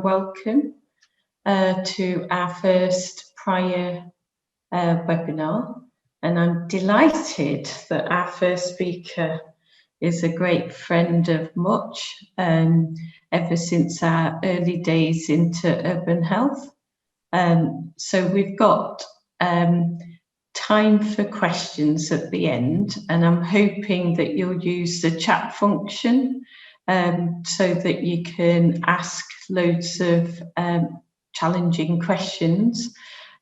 Welcome to our first prior webinar, and I'm delighted that our first speaker is a great friend of Much ever since our early days into urban health. So we've got time for questions at the end, and I'm hoping that you'll use the chat function so that you can ask loads of challenging questions.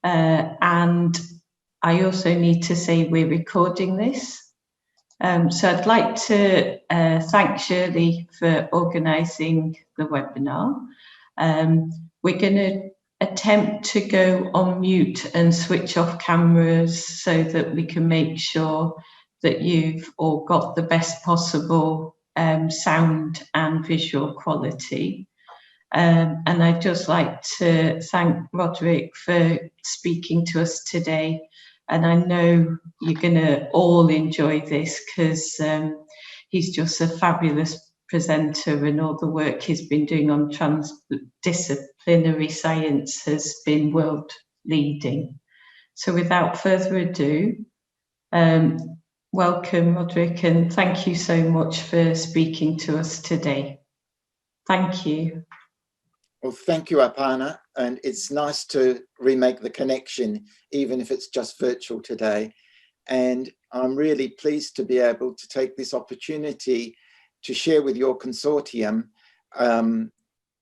And I also need to say we're recording this. So I'd like to thank Shirley for organising the webinar. We're going to attempt to go on mute and switch off cameras so that we can make sure that you've all got the best possible sound and visual quality. And I'd just like to thank Roderick for speaking to us today. And I know you're going to all enjoy this because he's just a fabulous presenter, and all the work he's been doing on transdisciplinary science has been world leading. So without further ado, welcome, Roderick, and thank you so much for speaking to us today. Thank you. Well, thank you, Aparna, and it's nice to remake the connection, even if it's just virtual today. And I'm really pleased to be able to take this opportunity to share with your consortium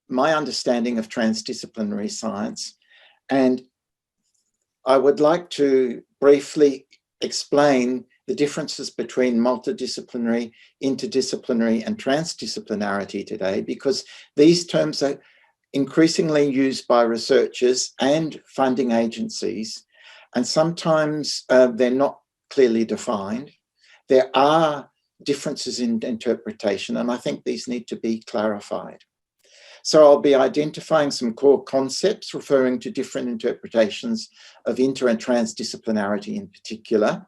my understanding of transdisciplinary science. And I would like to briefly explain the differences between multidisciplinary, interdisciplinary, and transdisciplinarity today, because these terms are increasingly used by researchers and funding agencies, and sometimes they're not clearly defined. There are differences in interpretation, and I think these need to be clarified. So I'll be identifying some core concepts referring to different interpretations of inter and transdisciplinarity in particular,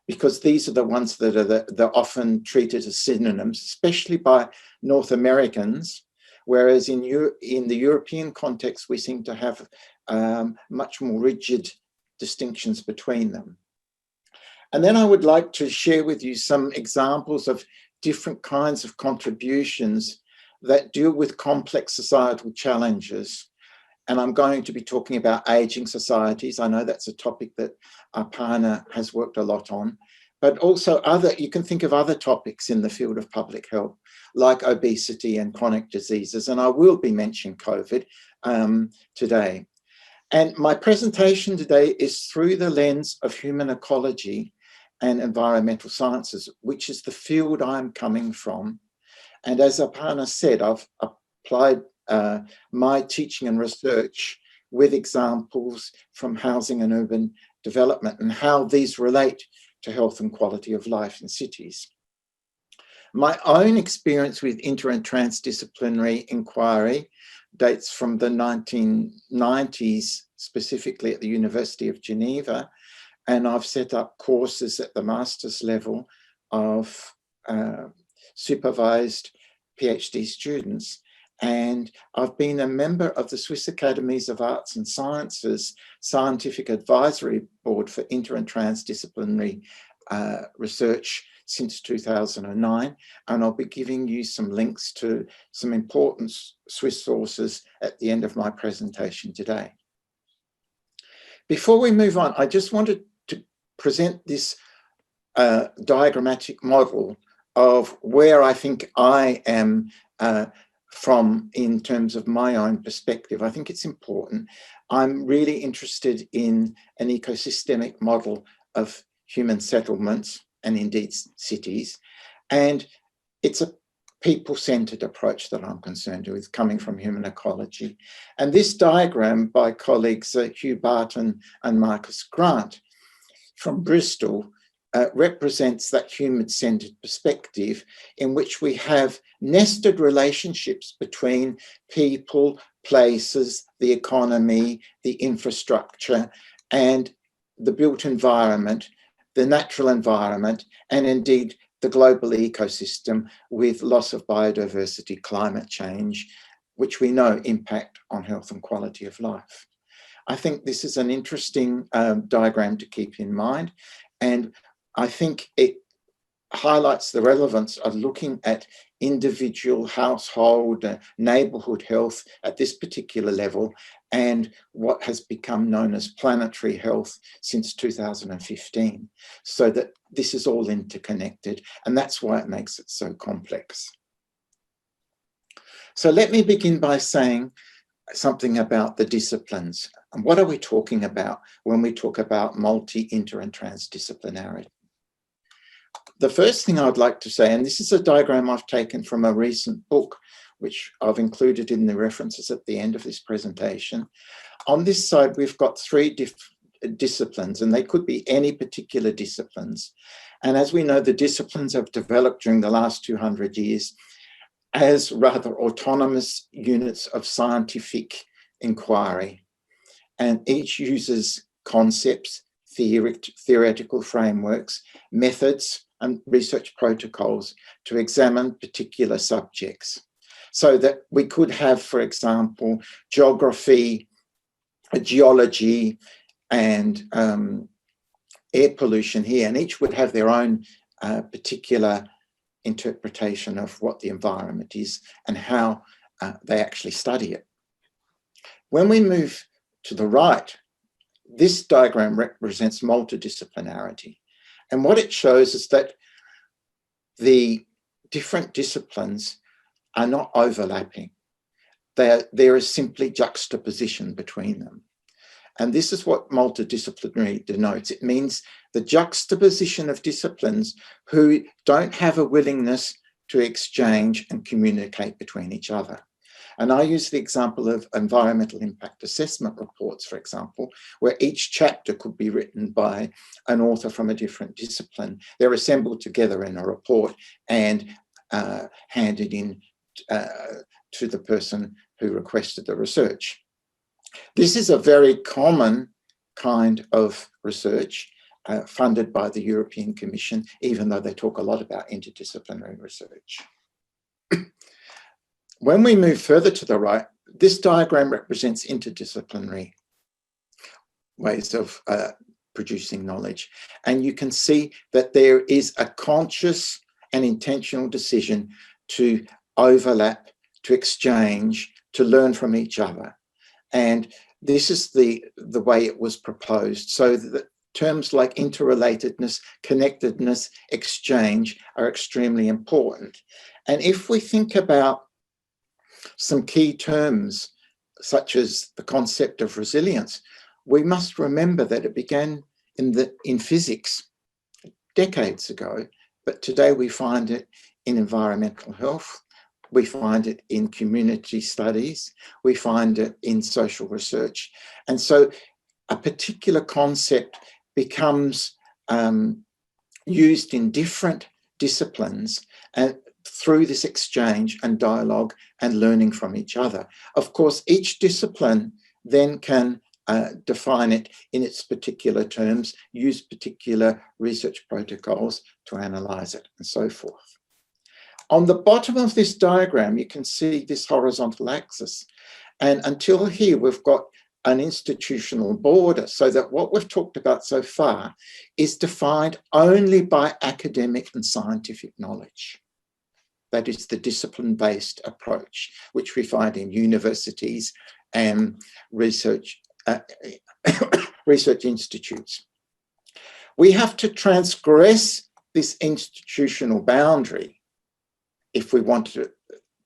because these are the ones that are often treated as synonyms, especially by North Americans, whereas in the European context, we seem to have much more rigid distinctions between them. And then I would like to share with you some examples of different kinds of contributions that deal with complex societal challenges. And I'm going to be talking about aging societies. I know that's a topic that Aparna has worked a lot on, but also you can think of other topics in the field of public health, like obesity and chronic diseases. And I will be mentioning COVID today. And my presentation today is through the lens of human ecology and environmental sciences, which is the field I'm coming from. And as Aparna said, I've applied my teaching and research with examples from housing and urban development and how these relate to health and quality of life in cities. My own experience with inter and transdisciplinary inquiry dates from the 1990s, specifically at the University of Geneva, and I've set up courses at the master's level of supervised PhD students. And I've been a member of the Swiss Academies of Arts and Sciences Scientific Advisory Board for inter and transdisciplinary research since 2009. And I'll be giving you some links to some important Swiss sources at the end of my presentation today. Before we move on, I just wanted to present this diagrammatic model of where I think I am from in terms of my own perspective. I think it's important. I'm really interested in an ecosystemic model of human settlements and indeed cities. And it's a people-centered approach that I'm concerned with, coming from human ecology. And this diagram by colleagues Hugh Barton and Marcus Grant from Bristol represents that human-centered perspective in which we have nested relationships between people, places, the economy, the infrastructure, and the built environment, the natural environment, and indeed the global ecosystem, with loss of biodiversity, climate change, which we know impact on health and quality of life. I think this is an interesting diagram to keep in mind, and I think it highlights the relevance of looking at individual, household, neighbourhood health at this particular level, and what has become known as planetary health since 2015, so that this is all interconnected, and that's why it makes it so complex. So let me begin by saying something about the disciplines. And what are we talking about when we talk about multi, inter, and transdisciplinarity? The first thing I'd like to say, and this is a diagram I've taken from a recent book, which I've included in the references at the end of this presentation. On this side, we've got three disciplines, and they could be any particular disciplines. And as we know, the disciplines have developed during the last 200 years as rather autonomous units of scientific inquiry. And each uses concepts, theoretical frameworks, methods, and research protocols to examine particular subjects. So that we could have, for example, geography, geology, and air pollution here, and each would have their own particular interpretation of what the environment is and how they actually study it. When we move to the right, this diagram represents multidisciplinarity. And what it shows is that the different disciplines are not overlapping. There is simply juxtaposition between them. And this is what multidisciplinary denotes. It means the juxtaposition of disciplines who don't have a willingness to exchange and communicate between each other. And I use the example of environmental impact assessment reports, for example, where each chapter could be written by an author from a different discipline. They're assembled together in a report and handed in to the person who requested the research. This is a very common kind of research funded by the European Commission, even though they talk a lot about interdisciplinary research. When we move further to the right, this diagram represents interdisciplinary ways of producing knowledge. And you can see that there is a conscious and intentional decision to overlap, to exchange, to learn from each other. And this is the way it was proposed. So that terms like interrelatedness, connectedness, exchange are extremely important. And if we think about some key terms, such as the concept of resilience, we must remember that it began in physics decades ago, but today we find it in environmental health, we find it in community studies, we find it in social research. And so a particular concept becomes used in different disciplines and through this exchange and dialogue and learning from each other. Of course, each discipline then can define it in its particular terms, use particular research protocols to analyze it, and so forth. On the bottom of this diagram, you can see this horizontal axis. And until here, we've got an institutional border, so that what we've talked about so far is defined only by academic and scientific knowledge. That is the discipline-based approach, which we find in universities and research institutes. We have to transgress this institutional boundary if we want to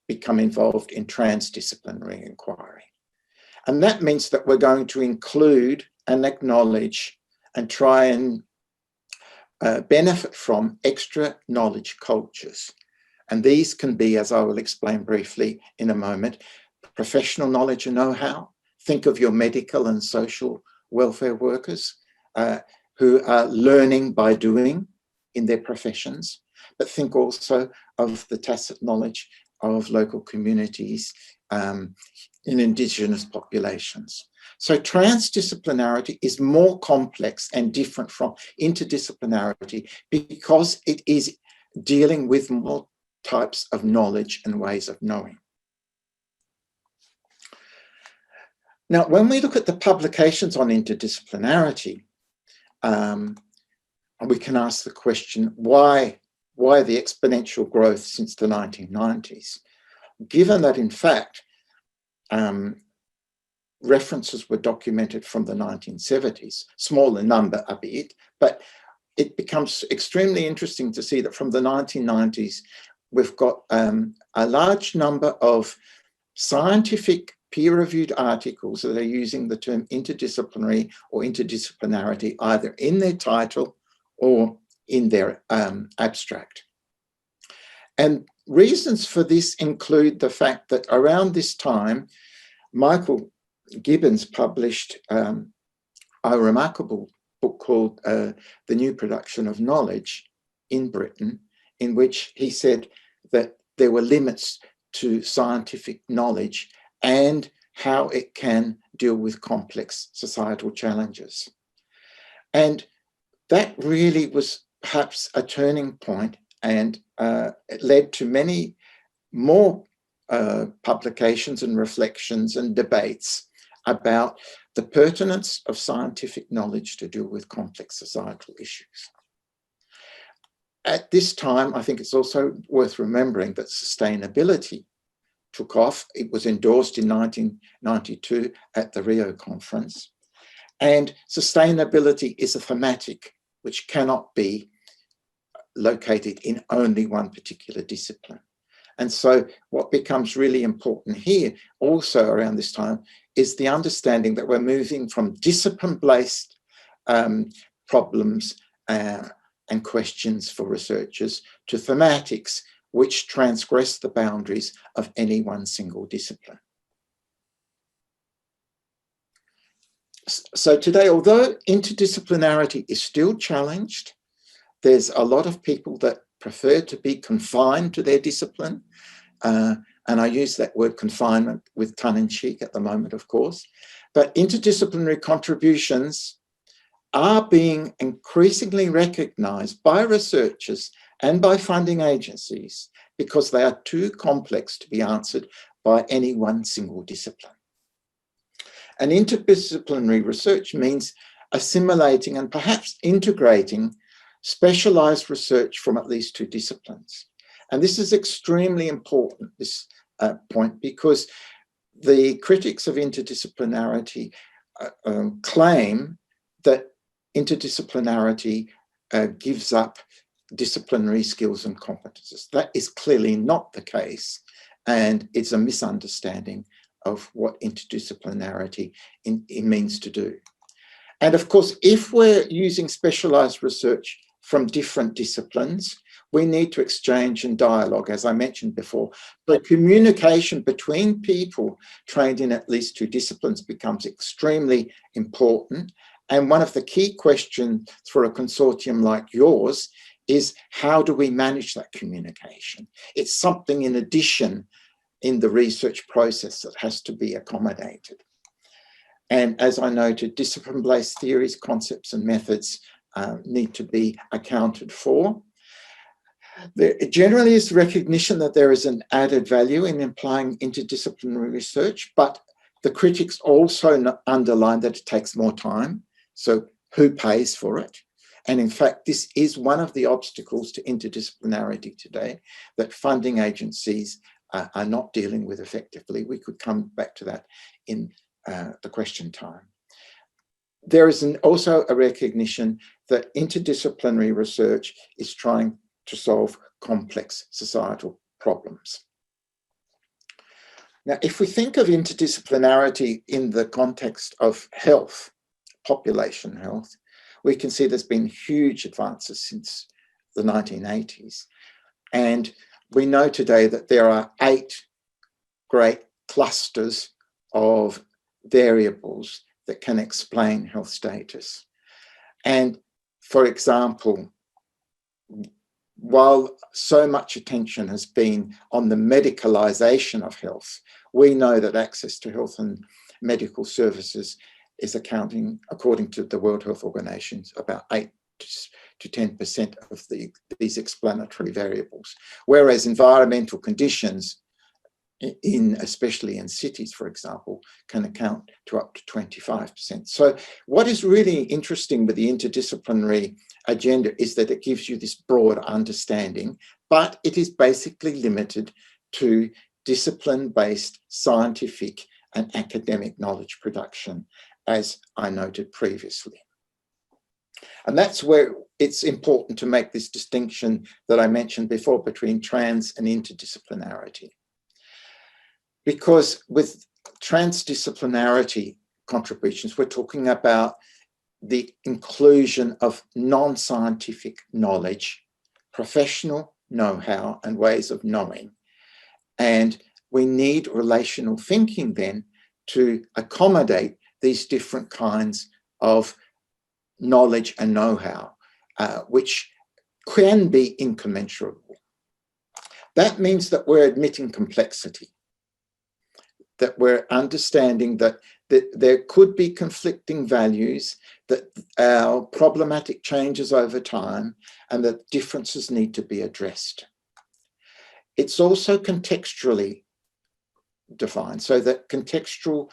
become involved in transdisciplinary inquiry. And that means that we're going to include and acknowledge and try and benefit from extra knowledge cultures. And these can be, as I will explain briefly in a moment, professional knowledge and know-how. Think of your medical and social welfare workers who are learning by doing in their professions, but think also of the tacit knowledge of local communities in Indigenous populations. So transdisciplinarity is more complex and different from interdisciplinarity because it is dealing with more types of knowledge and ways of knowing. Now, when we look at the publications on interdisciplinarity, we can ask the question, why the exponential growth since the 1990s? Given that, in fact, references were documented from the 1970s, smaller number a bit, but it becomes extremely interesting to see that from the 1990s, we've got a large number of scientific peer-reviewed articles that are using the term interdisciplinary or interdisciplinarity either in their title or in their abstract. And reasons for this include the fact that around this time, Michael Gibbons published a remarkable book called The New Production of Knowledge in Britain, in which he said that there were limits to scientific knowledge and how it can deal with complex societal challenges. And that really was perhaps a turning point, and it led to many more publications and reflections and debates about the pertinence of scientific knowledge to deal with complex societal issues. At this time, I think it's also worth remembering that sustainability took off. It was endorsed in 1992 at the Rio conference. And sustainability is a thematic which cannot be located in only one particular discipline. And so what becomes really important here also around this time is the understanding that we're moving from discipline-based problems and questions for researchers to thematics which transgress the boundaries of any one single discipline. So today, although interdisciplinarity is still challenged, there's a lot of people that prefer to be confined to their discipline. And I use that word confinement with tongue-in-cheek at the moment, of course. But interdisciplinary contributions are being increasingly recognised by researchers and by funding agencies because they are too complex to be answered by any one single discipline. And interdisciplinary research means assimilating and perhaps integrating specialised research from at least two disciplines. And this is extremely important, this point, because the critics of interdisciplinarity claim that interdisciplinarity gives up disciplinary skills and competences. That is clearly not the case, and it's a misunderstanding of what interdisciplinarity means to do. And of course, if we're using specialised research from different disciplines, we need to exchange and dialogue, as I mentioned before. But communication between people trained in at least two disciplines becomes extremely important. And one of the key questions for a consortium like yours is, how do we manage that communication? It's something in addition in the research process that has to be accommodated. And as I noted, discipline-based theories, concepts, and methods need to be accounted for. There generally is recognition that there is an added value in applying interdisciplinary research, but the critics also underline that it takes more time. So who pays for it? And in fact, this is one of the obstacles to interdisciplinarity today, that funding agencies are not dealing with effectively. We could come back to that in the question time. There is also a recognition that interdisciplinary research is trying to solve complex societal problems. Now, if we think of interdisciplinarity in the context of health, population health, we can see there's been huge advances since the 1980s. And we know today that there are 8 great clusters of variables that can explain health status. And for example, while so much attention has been on the medicalisation of health, we know that access to health and medical services is accounting, according to the World Health Organization, about 8 to 10% of these explanatory variables. Whereas environmental conditions especially in cities, for example, can account to up to 25%. So what is really interesting with the interdisciplinary agenda is that it gives you this broad understanding, but it is basically limited to discipline-based scientific and academic knowledge production, as I noted previously. And that's where it's important to make this distinction that I mentioned before between trans and interdisciplinarity. Because with transdisciplinarity contributions, we're talking about the inclusion of non-scientific knowledge, professional know-how and ways of knowing. And we need relational thinking then to accommodate these different kinds of knowledge and know-how, which can be incommensurable. That means that we're admitting complexity, that we're understanding that there could be conflicting values, that our problematic changes over time, and that differences need to be addressed. It's also contextually defined, so that contextual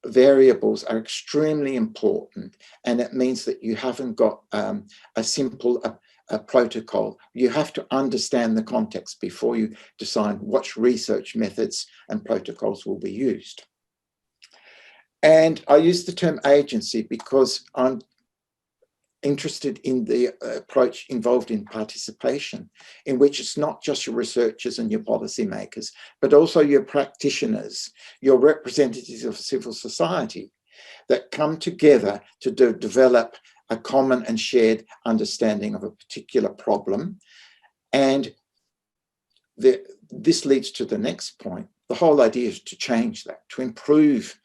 variables are extremely important, and it means that you haven't got a simple protocol. You have to understand the context before you decide what research methods and protocols will be used. And I use the term agency because I'm interested in the approach involved in participation, in which it's not just your researchers and your policymakers, but also your practitioners, your representatives of civil society that come together to develop a common and shared understanding of a particular problem. And this leads to the next point. The whole idea is to change that, to improve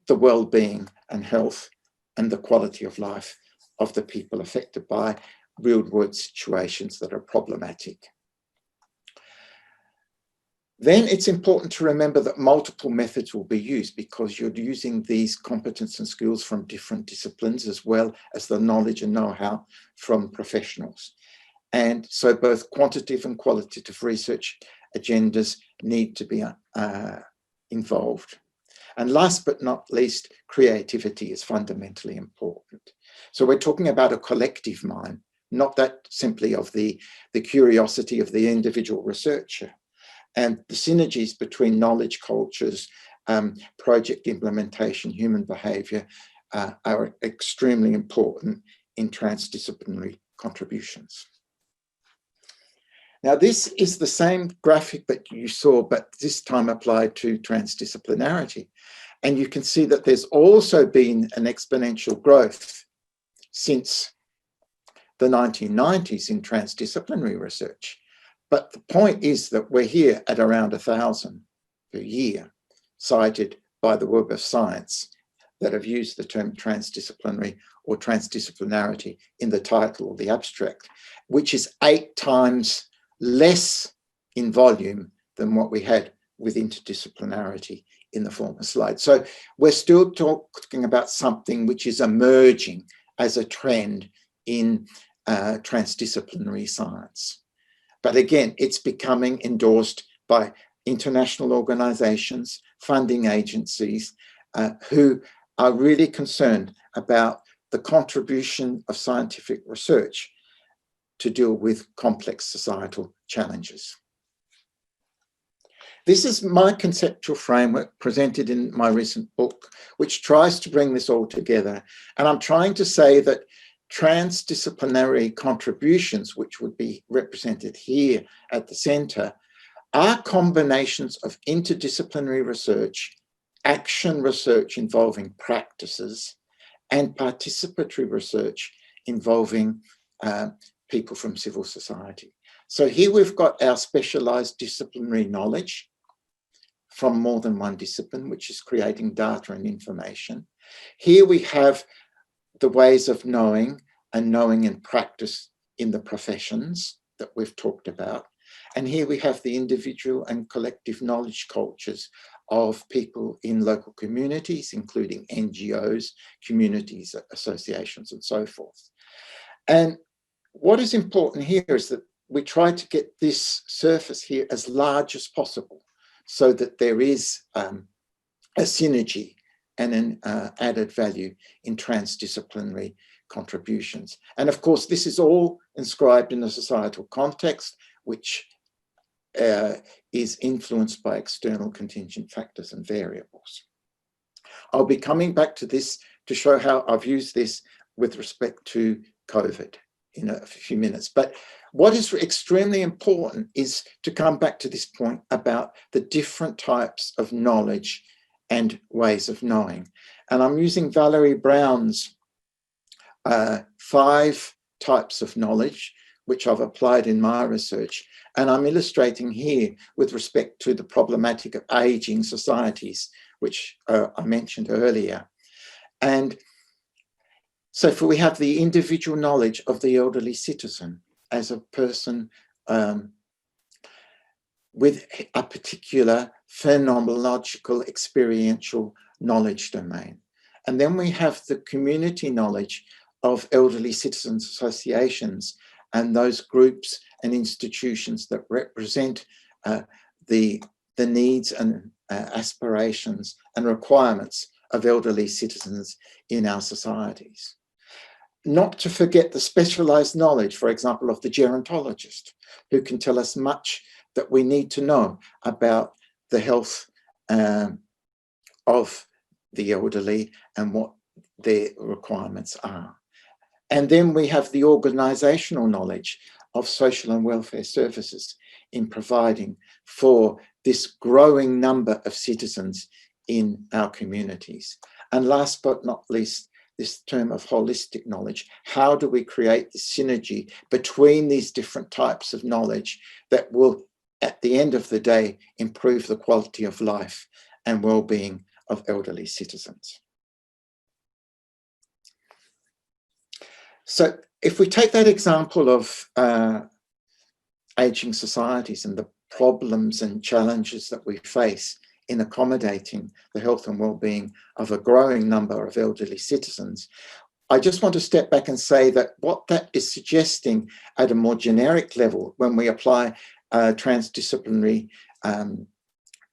the well-being and health and the quality of life of the people affected by real-world situations that are problematic. Then it's important to remember that multiple methods will be used because you're using these competence and skills from different disciplines as well as the knowledge and know-how from professionals. And so both quantitative and qualitative research agendas need to be involved. And last but not least, creativity is fundamentally important. So we're talking about a collective mind, not that simply of the curiosity of the individual researcher. And the synergies between knowledge cultures, project implementation, human behavior are extremely important in transdisciplinary contributions. Now, this is the same graphic that you saw, but this time applied to transdisciplinarity. And you can see that there's also been an exponential growth since the 1990s in transdisciplinary research. But the point is that we're here at around 1,000 per year, cited by the Web of Science, that have used the term transdisciplinary or transdisciplinarity in the title or the abstract, which is 8 times less in volume than what we had with interdisciplinarity in the former slide. So we're still talking about something which is emerging as a trend in transdisciplinary science. But again, it's becoming endorsed by international organizations, funding agencies, who are really concerned about the contribution of scientific research to deal with complex societal challenges. This is my conceptual framework presented in my recent book, which tries to bring this all together. And I'm trying to say that transdisciplinary contributions, which would be represented here at the center, are combinations of interdisciplinary research, action research involving practices, and participatory research involving people from civil society. So here we've got our specialized disciplinary knowledge from more than one discipline, which is creating data and information. Here we have the ways of knowing and knowing in practice in the professions that we've talked about. And here we have the individual and collective knowledge cultures of people in local communities, including NGOs, communities, associations, and so forth. And what is important here is that we try to get this surface here as large as possible so that there is a synergy and an added value in transdisciplinary contributions. And of course, this is all inscribed in a societal context, which is influenced by external contingent factors and variables. I'll be coming back to this to show how I've used this with respect to COVID in a few minutes. But what is extremely important is to come back to this point about the different types of knowledge and ways of knowing. And I'm using Valerie Brown's 5 types of knowledge, which I've applied in my research. And I'm illustrating here with respect to the problematic of aging societies, which I mentioned earlier. And so we have the individual knowledge of the elderly citizen as a person with a particular phenomenological experiential knowledge domain. And then we have the community knowledge of elderly citizens associations and those groups and institutions that represent the needs and aspirations and requirements of elderly citizens in our societies. Not to forget the specialized knowledge, for example, of the gerontologist, who can tell us much that we need to know about the health of the elderly and what their requirements are. And then we have the organizational knowledge of social and welfare services in providing for this growing number of citizens in our communities. And last but not least, this term of holistic knowledge. How do we create the synergy between these different types of knowledge that will, at the end of the day, improve the quality of life and well-being of elderly citizens? So if we take that example of aging societies and the problems and challenges that we face in accommodating the health and well-being of a growing number of elderly citizens, I just want to step back and say that what that is suggesting at a more generic level, when we apply transdisciplinary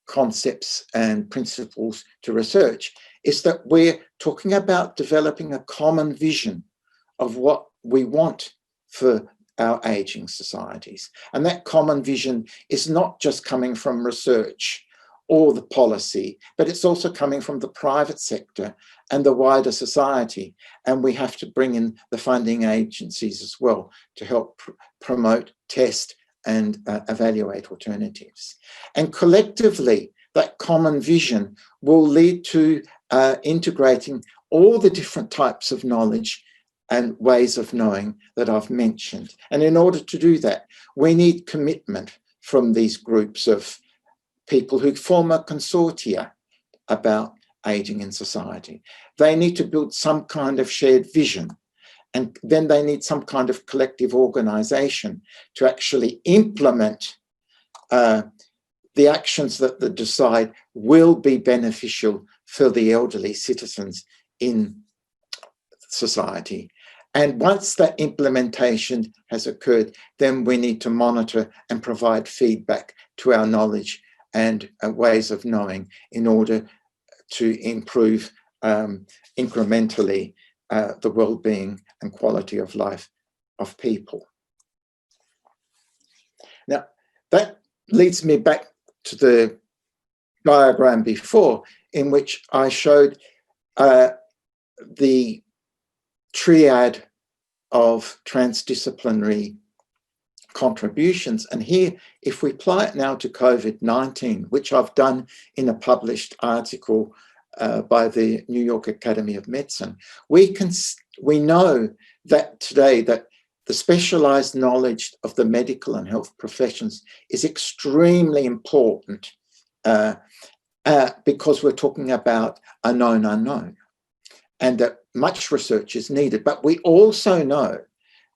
concepts and principles to research, is that we're talking about developing a common vision of what we want for our aging societies. And that common vision is not just coming from research or the policy, but it's also coming from the private sector and the wider society. And we have to bring in the funding agencies as well to help promote, test, and evaluate alternatives. And collectively, that common vision will lead to integrating all the different types of knowledge and ways of knowing that I've mentioned. And in order to do that, we need commitment from these groups of people who form a consortia about aging in society. They need to build some kind of shared vision, and then they need some kind of collective organization to actually implement the actions that they decide will be beneficial for the elderly citizens in society. And once that implementation has occurred, then we need to monitor and provide feedback to our knowledge and ways of knowing in order to improve incrementally the well-being and quality of life of people. Now, that leads me back to the diagram before, in which I showed the triad of transdisciplinary contributions. And here, if we apply it now to COVID-19, which I've done in a published article by the New York Academy of Medicine, we know that today that the specialized knowledge of the medical and health professions is extremely important because we're talking about a known unknown, and that much research is needed. But we also know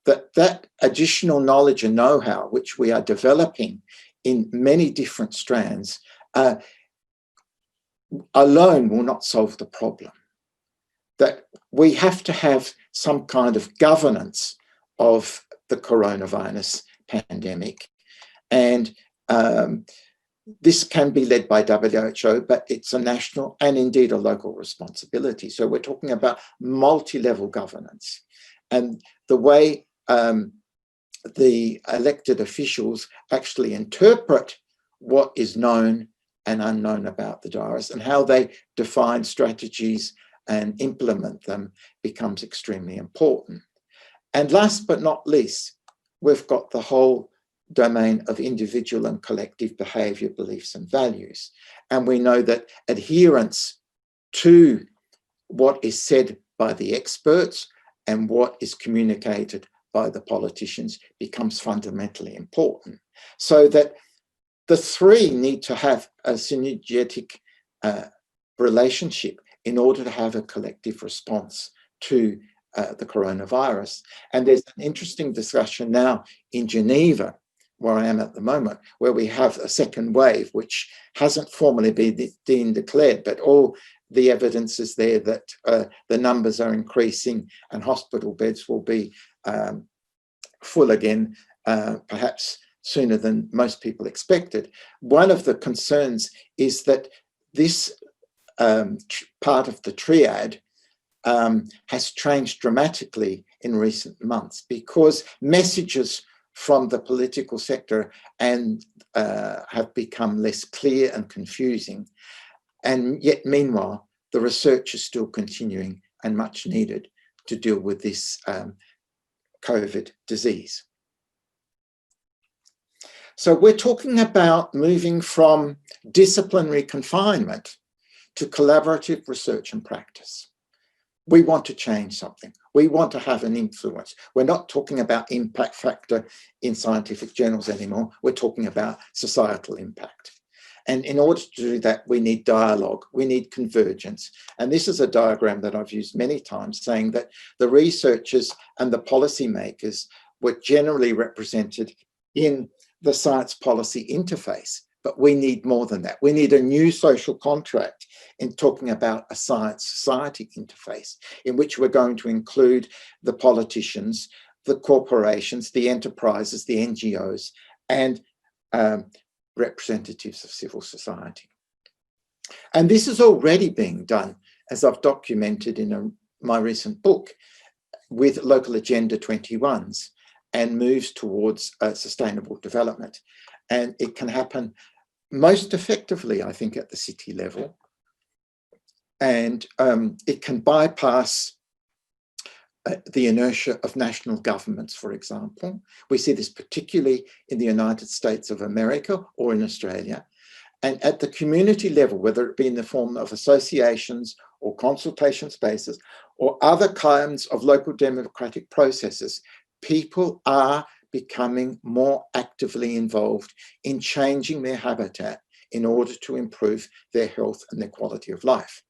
that that additional knowledge and know-how, which we are developing in many different strands, alone will not solve the problem. That we have to have some kind of governance of the coronavirus pandemic. And this can be led by WHO, but it's a national and indeed a local responsibility. So we're talking about multi-level governance. And the way the elected officials actually interpret what is known and unknown about the virus and how they define strategies and implement them becomes extremely important. And last but not least, we've got the whole domain of individual and collective behavior, beliefs and values. And we know that adherence to what is said by the experts and what is communicated by the politicians becomes fundamentally important. So that the three need to have a synergetic relationship in order to have a collective response to the coronavirus. And there's an interesting discussion now in Geneva, where I am at the moment, where we have a second wave, which hasn't formally been declared, but all the evidence is there that the numbers are increasing and hospital beds will be full again, perhaps sooner than most people expected. One of the concerns is that this part of the triad has changed dramatically in recent months because messages from the political sector and have become less clear and confusing. And yet, meanwhile, the research is still continuing and much needed to deal with this COVID disease. So we're talking about moving from disciplinary confinement to collaborative research and practice. We want to change something. We want to have an influence. We're not talking about impact factor in scientific journals anymore. We're talking about societal impact. And in order to do that, we need dialogue, we need convergence. And this is a diagram that I've used many times, saying that the researchers and the policymakers were generally represented in the science policy interface. But we need more than that. We need a new social contract in talking about a science-society interface in which we're going to include the politicians, the corporations, the enterprises, the NGOs, and representatives of civil society. And this is already being done, as I've documented in my recent book, with Local Agenda 21s and moves towards sustainable development. And it can happen most effectively, I think, at the city level. And it can bypass the inertia of national governments, for example. We see this particularly in the United States of America or in Australia. And at the community level, whether it be in the form of associations or consultation spaces or other kinds of local democratic processes, people are becoming more actively involved in changing their habitat in order to improve their health and their quality of life.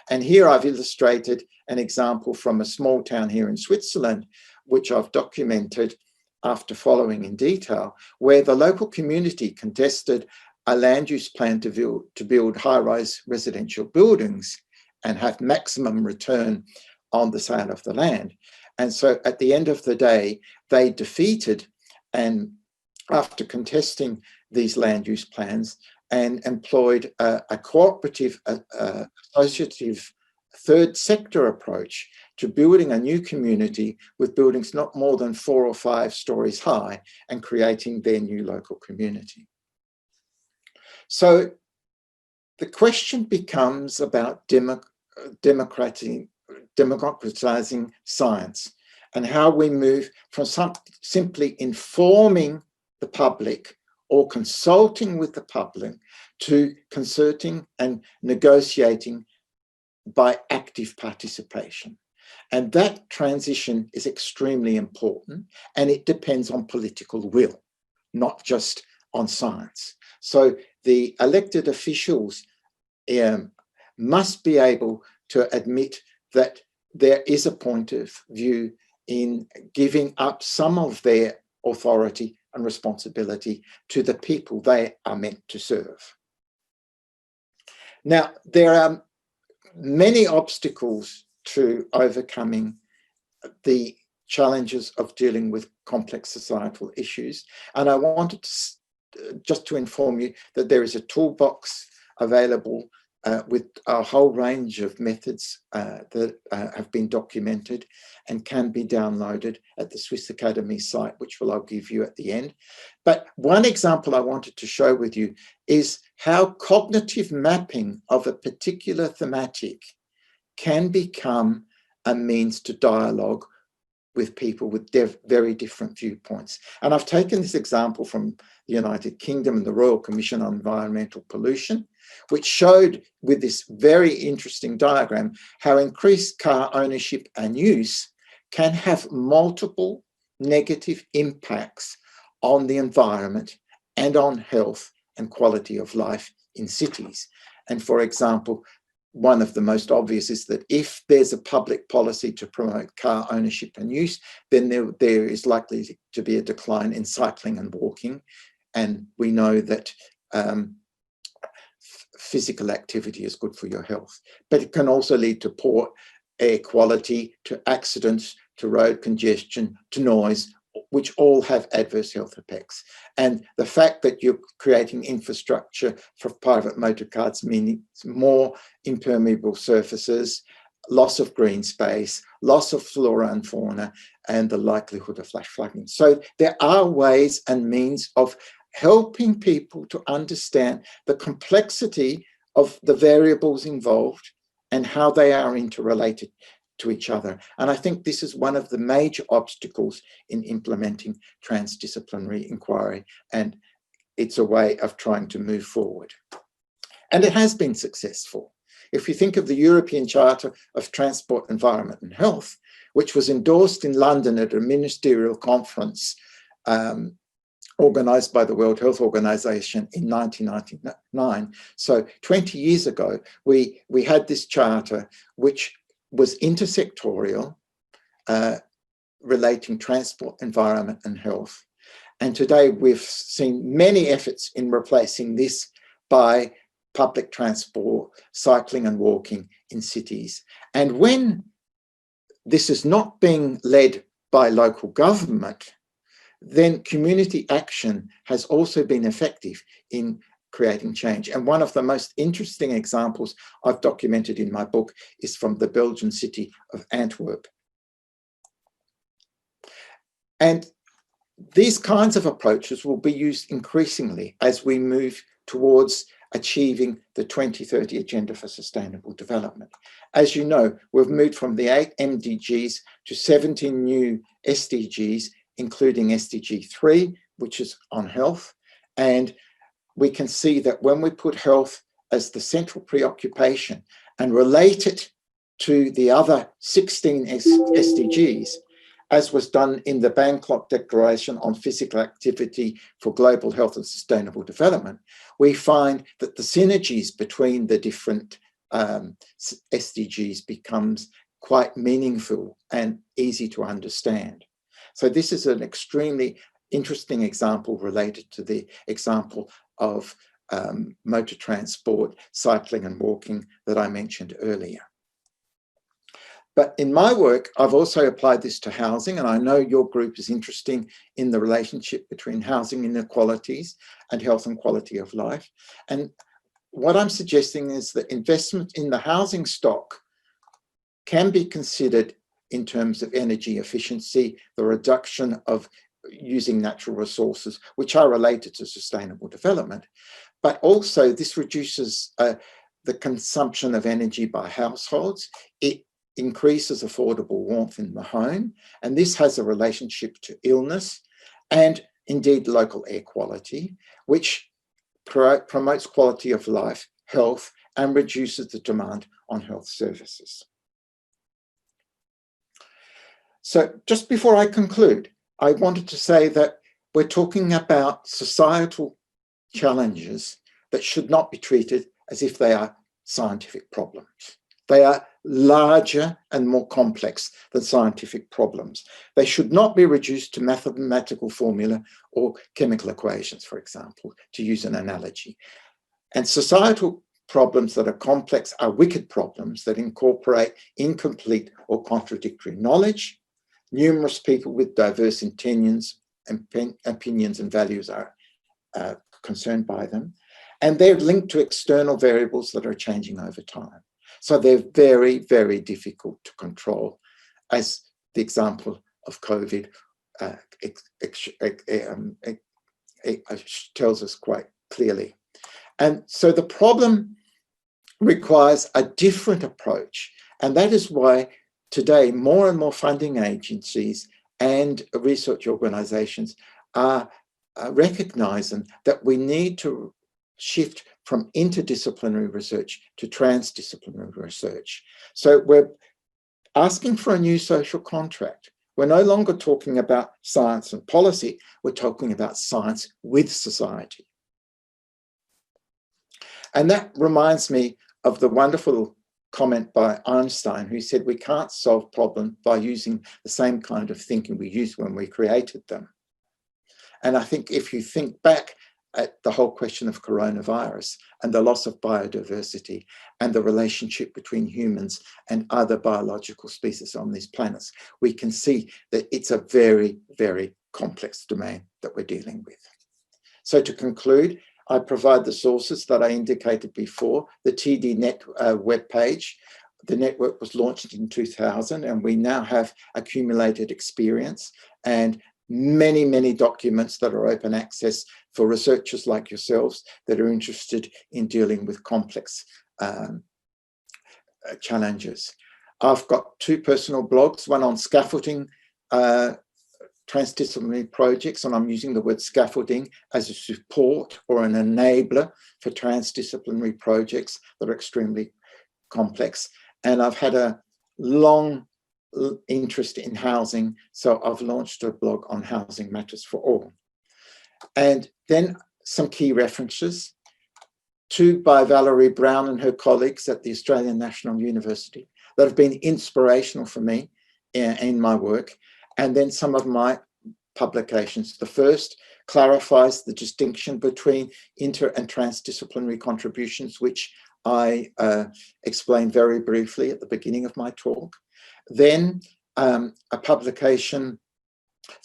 And here I've illustrated an example from a small town here in Switzerland, which I've documented after following in detail, where the local community contested a land use plan to build high-rise residential buildings and have maximum return on the sale of the land. And so at the end of the day, they defeated, and after contesting these land use plans, and employed a cooperative, associative third sector approach to building a new community with buildings not more than 4 or 5 stories high and creating their new local community. So the question becomes about democratizing science and how we move from simply informing the public or consulting with the public to concerting and negotiating by active participation. And that transition is extremely important, and it depends on political will, not just on science. So the elected officials must be able to admit that there is a point of view in giving up some of their authority and responsibility to the people they are meant to serve. Now, there are many obstacles to overcoming the challenges of dealing with complex societal issues, and I wanted to just to inform you that there is a toolbox available with a whole range of methods that have been documented and can be downloaded at the Swiss Academy site, which I'll give you at the end. But one example I wanted to show with you is how cognitive mapping of a particular thematic can become a means to dialogue with people with very different viewpoints. And I've taken this example from the United Kingdom and the Royal Commission on Environmental Pollution, which showed with this very interesting diagram how increased car ownership and use can have multiple negative impacts on the environment and on health and quality of life in cities. And for example, one of the most obvious is that if there's a public policy to promote car ownership and use, then there is likely to be a decline in cycling and walking. And we know that physical activity is good for your health, but it can also lead to poor air quality, to accidents, to road congestion, to noise, which all have adverse health effects. And the fact that you're creating infrastructure for private motor cars means more impermeable surfaces, loss of green space, loss of flora and fauna, and the likelihood of flash flooding. So there are ways and means of helping people to understand the complexity of the variables involved and how they are interrelated to each other. And I think this is one of the major obstacles in implementing transdisciplinary inquiry, and it's a way of trying to move forward. And it has been successful. If you think of the European Charter of Transport, Environment and Health, which was endorsed in London at a ministerial conference organized by the World Health Organization in 1999. So 20 years ago, we had this charter, which was intersectorial, relating transport, environment and health. And today we've seen many efforts in replacing this by public transport, cycling and walking in cities. And when this is not being led by local government, then community action has also been effective in creating change. And one of the most interesting examples I've documented in my book is from the Belgian city of Antwerp. And these kinds of approaches will be used increasingly as we move towards achieving the 2030 Agenda for Sustainable Development. As you know, we've moved from the 8 MDGs to 17 new SDGs, including SDG 3, which is on health. And we can see that when we put health as the central preoccupation and relate it to the other 16 SDGs, as was done in the Bangkok Declaration on Physical Activity for Global Health and Sustainable Development, we find that the synergies between the different SDGs becomes quite meaningful and easy to understand. So this is an extremely interesting example related to the example of motor transport, cycling and walking that I mentioned earlier. But in my work, I've also applied this to housing, and I know your group is interested in the relationship between housing inequalities and health and quality of life. And what I'm suggesting is that investment in the housing stock can be considered in terms of energy efficiency, the reduction of using natural resources, which are related to sustainable development. But also this reduces the consumption of energy by households. It increases affordable warmth in the home, and this has a relationship to illness and indeed local air quality, which promotes quality of life, health, and reduces the demand on health services. So just before I conclude, I wanted to say that we're talking about societal challenges that should not be treated as if they are scientific problems. They are larger and more complex than scientific problems. They should not be reduced to mathematical formula or chemical equations, for example, to use an analogy. And societal problems that are complex are wicked problems that incorporate incomplete or contradictory knowledge. Numerous people with diverse opinions and values are concerned by them. And they're linked to external variables that are changing over time. So they're very, very difficult to control, as the example of COVID tells us quite clearly. And so the problem requires a different approach. And that is why today more and more funding agencies and research organizations are recognizing that we need to shift from interdisciplinary research to transdisciplinary research. So we're asking for a new social contract. We're no longer talking about science and policy, we're talking about science with society. And that reminds me of the wonderful comment by Einstein, who said we can't solve problems by using the same kind of thinking we used when we created them. And I think if you think back at the whole question of coronavirus and the loss of biodiversity and the relationship between humans and other biological species on these planets, we can see that it's a very, very complex domain that we're dealing with. So to conclude, I provide the sources that I indicated before, the TDNet webpage. The network was launched in 2000 and we now have accumulated experience and many, many documents that are open access for researchers like yourselves that are interested in dealing with complex challenges. I've got 2 personal blogs, one on scaffolding transdisciplinary projects, and I'm using the word scaffolding as a support or an enabler for transdisciplinary projects that are extremely complex. And I've had a long interest in housing, so I've launched a blog on housing matters for all. And then some key references, 2 by Valerie Brown and her colleagues at the Australian National University that have been inspirational for me in my work, and then some of my publications. The first clarifies the distinction between inter and transdisciplinary contributions, which I explained very briefly at the beginning of my talk. Then a publication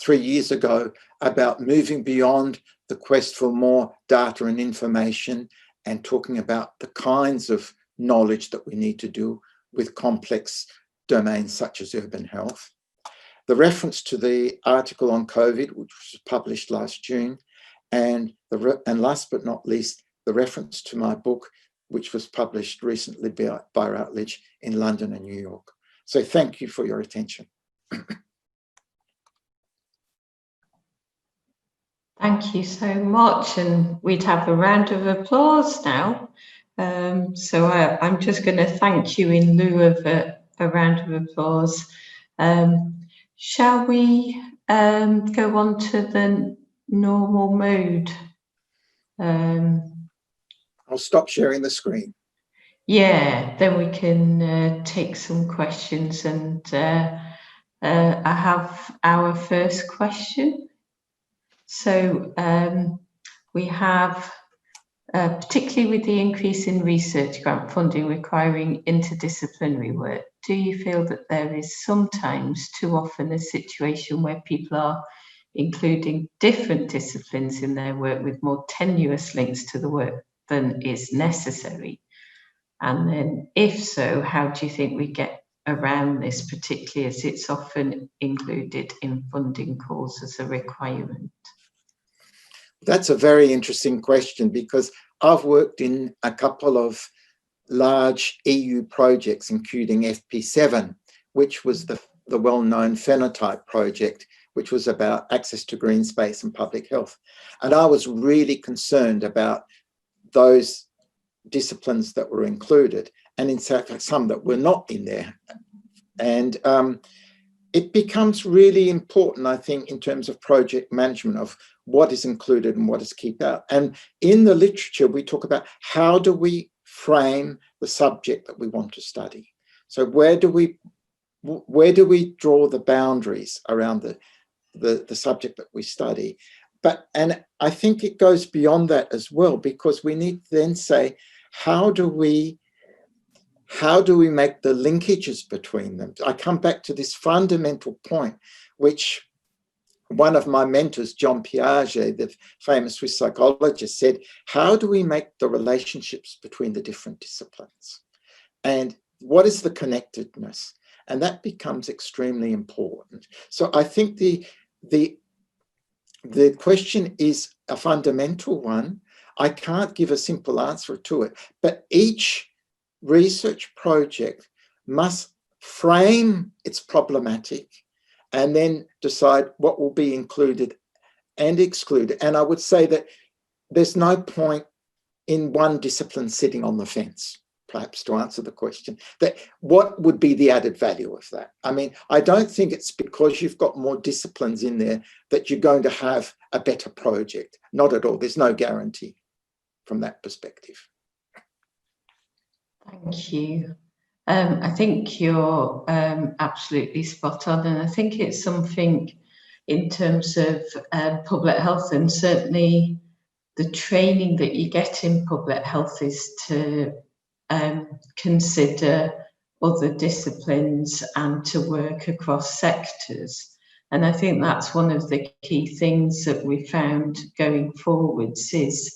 3 years ago about moving beyond the quest for more data and information and talking about the kinds of knowledge that we need to do with complex domains such as urban health. The reference to the article on COVID, which was published last June, and last but not least, the reference to my book, which was published recently by Routledge in London and New York. So thank you for your attention. Thank you so much, and we'd have a round of applause now. So I'm just going to thank you in lieu of a round of applause. Shall we go on to the normal mode? I'll stop sharing the screen. Yeah, then we can take some questions, and I have our first question. So we have, particularly with the increase in research grant funding requiring interdisciplinary work, do you feel that there is sometimes too often a situation where people are including different disciplines in their work with more tenuous links to the work than is necessary? And then if so, how do you think we get around this, particularly as it's often included in funding calls as a requirement? That's a very interesting question, because I've worked in a couple of large EU projects, including FP7, which was the well-known phenotype project, which was about access to green space and public health. And I was really concerned about those disciplines that were included, and in fact some that were not in there. And it becomes really important, I think, in terms of project management of what is included and what is kept out. And in the literature, we talk about how do we frame the subject that we want to study. So where do we draw the boundaries around the subject that we study? And I think it goes beyond that as well, because we need to then say, how do we make the linkages between them? I come back to this fundamental point, which one of my mentors, John Piaget, the famous Swiss psychologist, said, how do we make the relationships between the different disciplines? And what is the connectedness? And that becomes extremely important. So I think the question is a fundamental one. I can't give a simple answer to it, but each research project must frame its problematic and then decide what will be included and excluded. And I would say that there's no point in one discipline sitting on the fence, perhaps, to answer the question, that what would be the added value of that? I mean, I don't think it's because you've got more disciplines in there that you're going to have a better project. Not at all. There's no guarantee from that perspective. Thank you. I think you're absolutely spot on, and I think it's something in terms of public health, and certainly the training that you get in public health is to consider other disciplines and to work across sectors. And I think that's one of the key things that we found going forwards is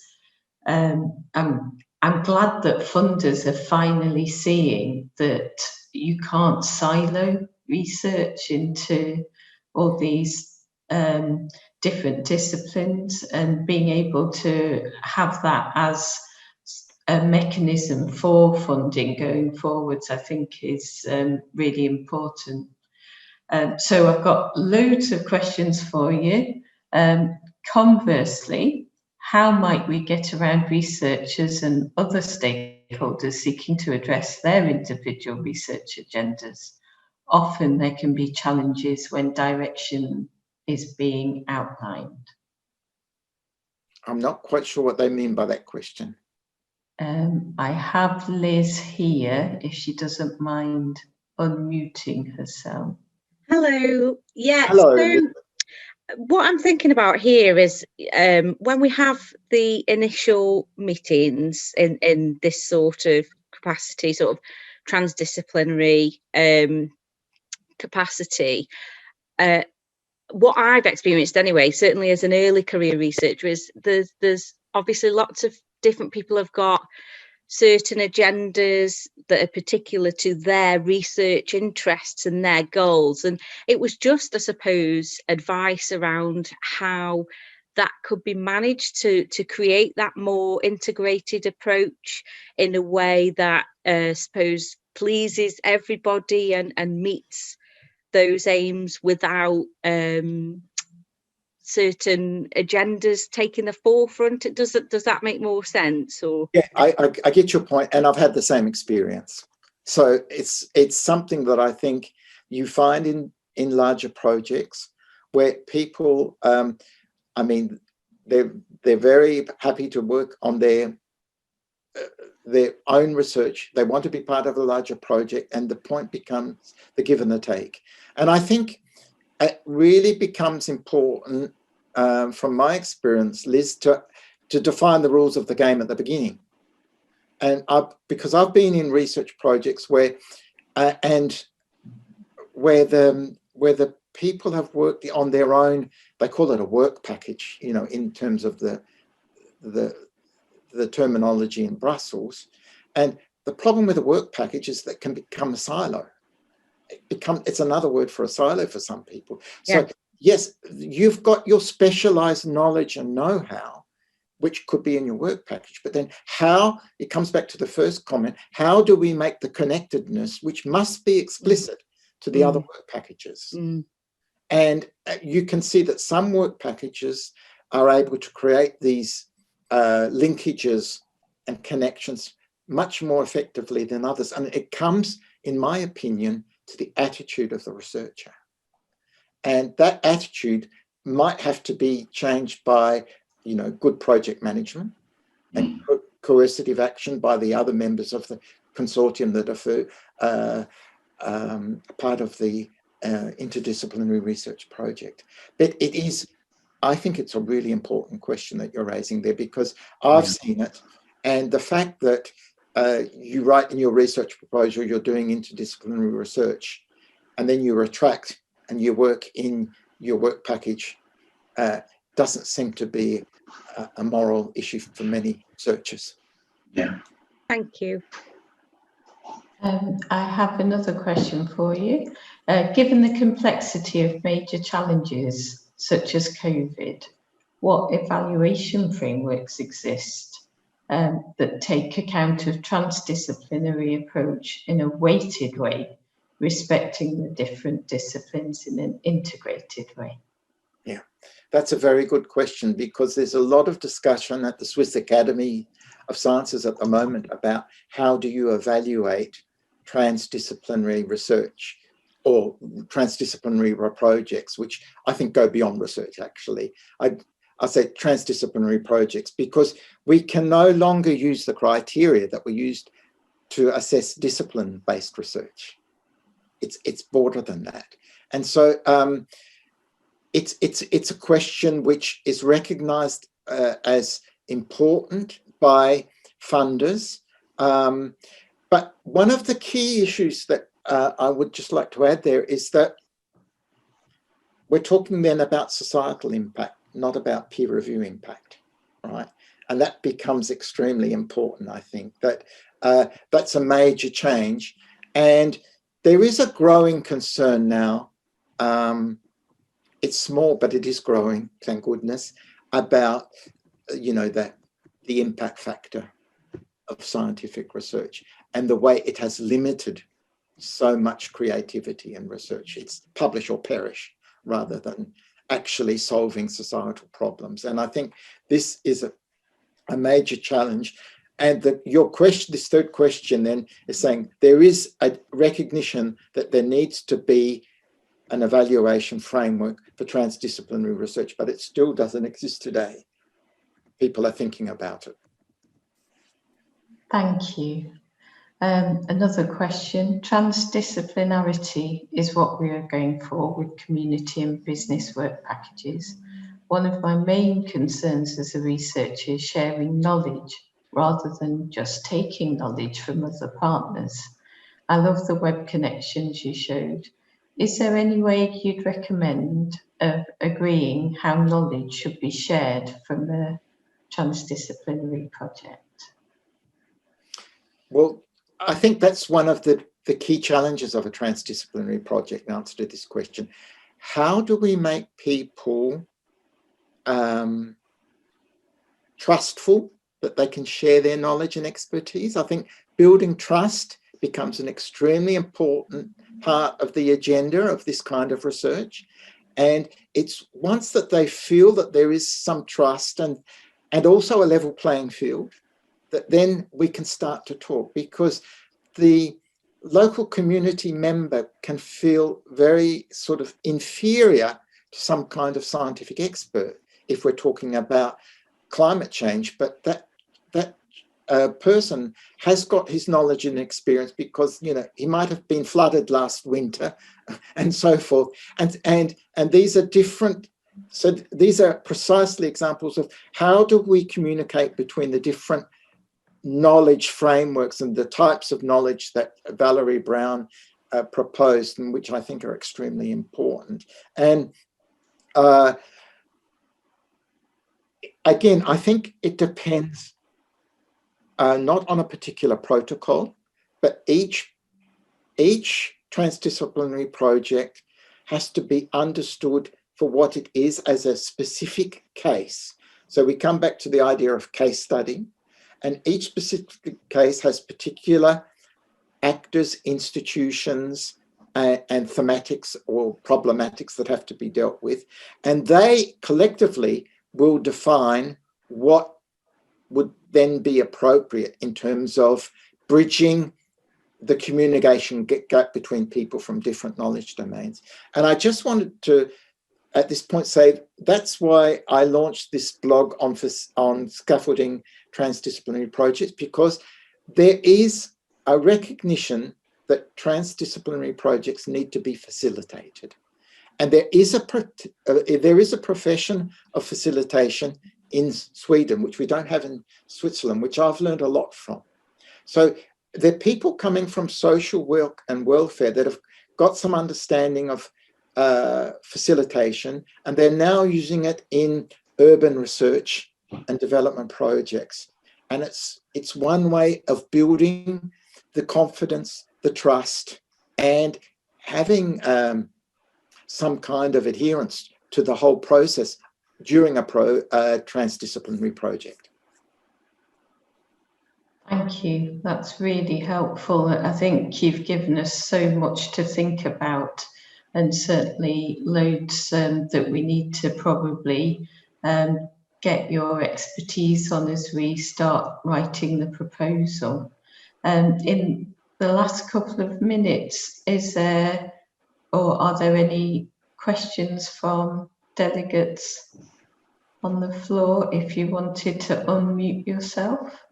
I'm glad that funders are finally seeing that you can't silo research into all these different disciplines, and being able to have that as a mechanism for funding going forwards, I think is really important. So I've got loads of questions for you. Conversely, how might we get around researchers and other stakeholders seeking to address their individual research agendas? Often there can be challenges when direction is being outlined. I'm not quite sure what they mean by that question. I have Liz here, if she doesn't mind unmuting herself. Hello. Yeah. Hello. So what I'm thinking about here is when we have the initial meetings in this sort of capacity, sort of transdisciplinary capacity, what I've experienced anyway, certainly as an early career researcher, is there's obviously lots of different people have got certain agendas that are particular to their research interests and their goals. And it was just, I suppose, advice around how that could be managed to create that more integrated approach in a way that I suppose pleases everybody and meets those aims without certain agendas taking the forefront. Does that make more sense? Or yeah, I get your point, and I've had the same experience. So it's something that I think you find in larger projects where people, I mean, they're very happy to work on their own research. They want to be part of a larger project, and the point becomes the give and the take. And I think it really becomes important, from my experience, Liz, to define the rules of the game at the beginning. And because I've been in research projects where the people have worked on their own, they call it a work package, you know, in terms of the terminology in Brussels. And the problem with a work package is that it can become a silo. It's another word for a silo for some people. So yes, you've got your specialized knowledge and know-how, which could be in your work package, but then how, it comes back to the first comment, how do we make the connectedness, which must be explicit to the other work packages? And you can see that some work packages are able to create these linkages and connections much more effectively than others. And it comes, in my opinion, to the attitude of the researcher. And that attitude might have to be changed by, you know, good project management and coercive action by the other members of the consortium that are part of the interdisciplinary research project. But it is, I think it's a really important question that you're raising there, because I've seen it. And the fact that you write in your research proposal, you're doing interdisciplinary research, and then you retract and you work in your work package doesn't seem to be a moral issue for many researchers. Yeah. Thank you. I have another question for you. Given the complexity of major challenges such as COVID, what evaluation frameworks exist that take account of transdisciplinary approach in a weighted way, respecting the different disciplines in an integrated way? Yeah, that's a very good question, because there's a lot of discussion at the Swiss Academy of Sciences at the moment about how do you evaluate transdisciplinary research or transdisciplinary projects, which I think go beyond research, actually. I say transdisciplinary projects because we can no longer use the criteria that were used to assess discipline-based research. It's broader than that. And so it's a question which is recognized as important by funders. But one of the key issues that I would just like to add there is that we're talking then about societal impact, not about peer review impact, right? And that becomes extremely important, I think, that that's a major change. And there is a growing concern now, it's small, but it is growing, thank goodness, about, you know, the impact factor of scientific research and the way it has limited so much creativity and research. It's publish or perish rather than actually solving societal problems. And I think this is a major challenge. And your question, this third question then, is saying there is a recognition that there needs to be an evaluation framework for transdisciplinary research, but it still doesn't exist today. People are thinking about it. Thank you. Another question. Transdisciplinarity is what we are going for with community and business work packages. One of my main concerns as a researcher is sharing knowledge rather than just taking knowledge from other partners. I love the web connections you showed. Is there any way you'd recommend of agreeing how knowledge should be shared from a transdisciplinary project? Well, I think that's one of the key challenges of a transdisciplinary project, in answer to this question. How do we make people trustful that they can share their knowledge and expertise? I think building trust becomes an extremely important part of the agenda of this kind of research. And it's once that they feel that there is some trust and also a level playing field, that then we can start to talk, because the local community member can feel very sort of inferior to some kind of scientific expert if we're talking about climate change, but that person has got his knowledge and experience because, you know, he might have been flooded last winter and so forth. And these are different. So these are precisely examples of how do we communicate between the different knowledge frameworks and the types of knowledge that Valerie Brown proposed, and which I think are extremely important. And again, I think it depends not on a particular protocol, but each transdisciplinary project has to be understood for what it is as a specific case. So we come back to the idea of case study, and each specific case has particular actors, institutions, and thematics or problematics that have to be dealt with. And they collectively will define what would then be appropriate in terms of bridging the communication gap between people from different knowledge domains. And I just wanted to, at this point, say that's why I launched this blog on scaffolding transdisciplinary projects, because there is a recognition that transdisciplinary projects need to be facilitated. And there is a profession of facilitation in Sweden, which we don't have in Switzerland, which I've learned a lot from. So there are people coming from social work and welfare that have got some understanding of facilitation, and they're now using it in urban research and development projects. And it's one way of building the confidence, the trust, and having some kind of adherence to the whole process during a transdisciplinary project. Thank you. That's really helpful. I think you've given us so much to think about, and certainly loads that we need to probably get your expertise on as we start writing the proposal. In the last couple of minutes, is there, or are there any questions from delegates on the floor if you wanted to unmute yourself?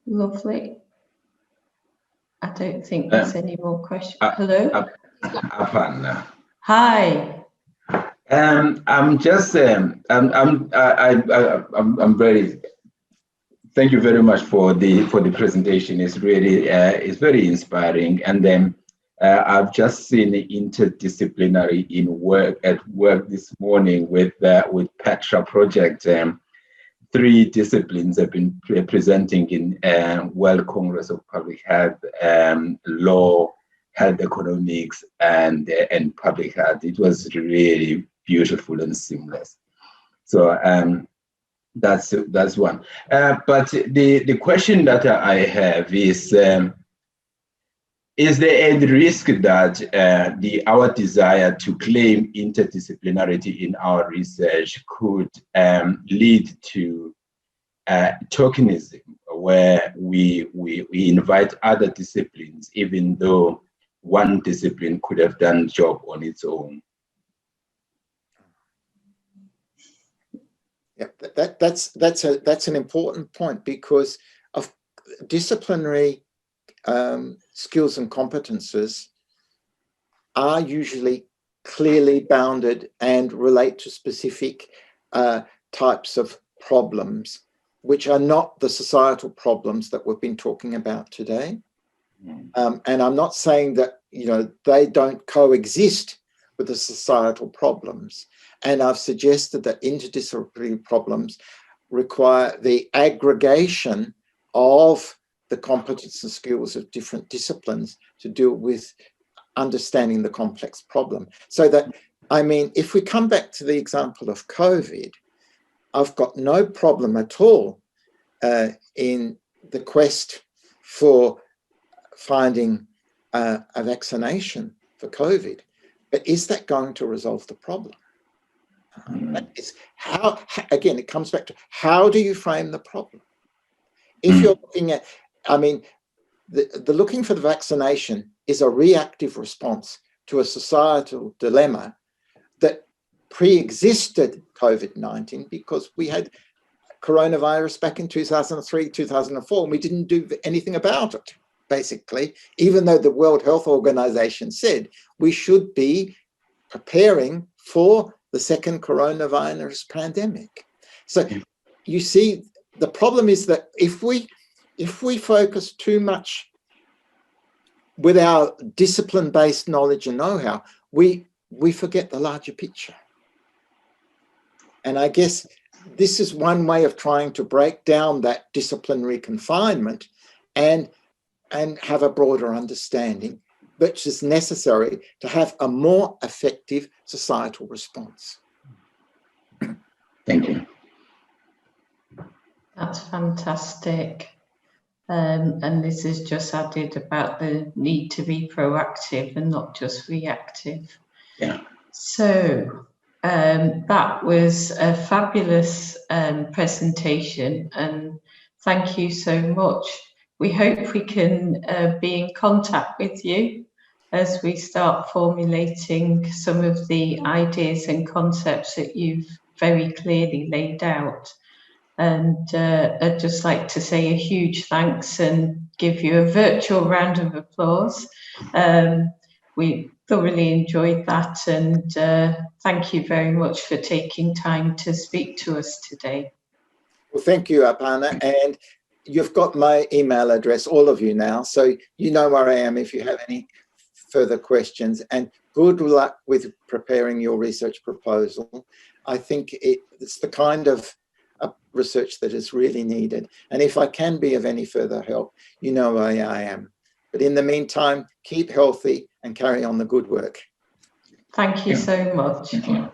Lovely. I don't think there's any more questions. Hello? Apana. Hi. I'm just I'm very, thank you very much for the presentation. It's really it's very inspiring. And then I've just seen the interdisciplinary at work this morning with Petra project. 3 disciplines have been presenting in World Congress of Public Health, law, health economics, and public health. It was really beautiful and seamless. So that's one. But the question that I have is there any risk that our desire to claim interdisciplinarity in our research could lead to tokenism, where we invite other disciplines, even though one discipline could have done the job on its own? Yeah, that's an important point, because of disciplinary skills and competences are usually clearly bounded and relate to specific types of problems, which are not the societal problems that we've been talking about today. And I'm not saying that, you know, they don't coexist with the societal problems. And I've suggested that interdisciplinary problems require the aggregation of the competence and skills of different disciplines to deal with understanding the complex problem. So that, I mean, if we come back to the example of COVID, I've got no problem at all in the quest for finding a vaccination for COVID, but is that going to resolve the problem? It's how, again, it comes back to how do you frame the problem? If you're looking at, I mean, the looking for the vaccination is a reactive response to a societal dilemma that pre-existed COVID-19, because we had coronavirus back in 2003, 2004, and we didn't do anything about it, basically, even though the World Health Organization said we should be preparing for the second coronavirus pandemic. So you see, the problem is that if we focus too much with our discipline-based knowledge and know-how, we forget the larger picture. And I guess this is one way of trying to break down that disciplinary confinement and have a broader understanding, which is necessary to have a more effective societal response. Thank you. That's fantastic. And this is just added about the need to be proactive and not just reactive. Yeah. So that was a fabulous presentation, and thank you so much. We hope we can be in contact with you as we start formulating some of the ideas and concepts that you've very clearly laid out. And I'd just like to say a huge thanks and give you a virtual round of applause. We thoroughly enjoyed that, and thank you very much for taking time to speak to us today. Well, thank you, Apana. And you've got my email address, all of you now, so you know where I am if you have any further questions, and good luck with preparing your research proposal. I think it's the kind of research that is really needed. And if I can be of any further help, you know where I am. But in the meantime, keep healthy and carry on the good work. Thank you so much. Thank you.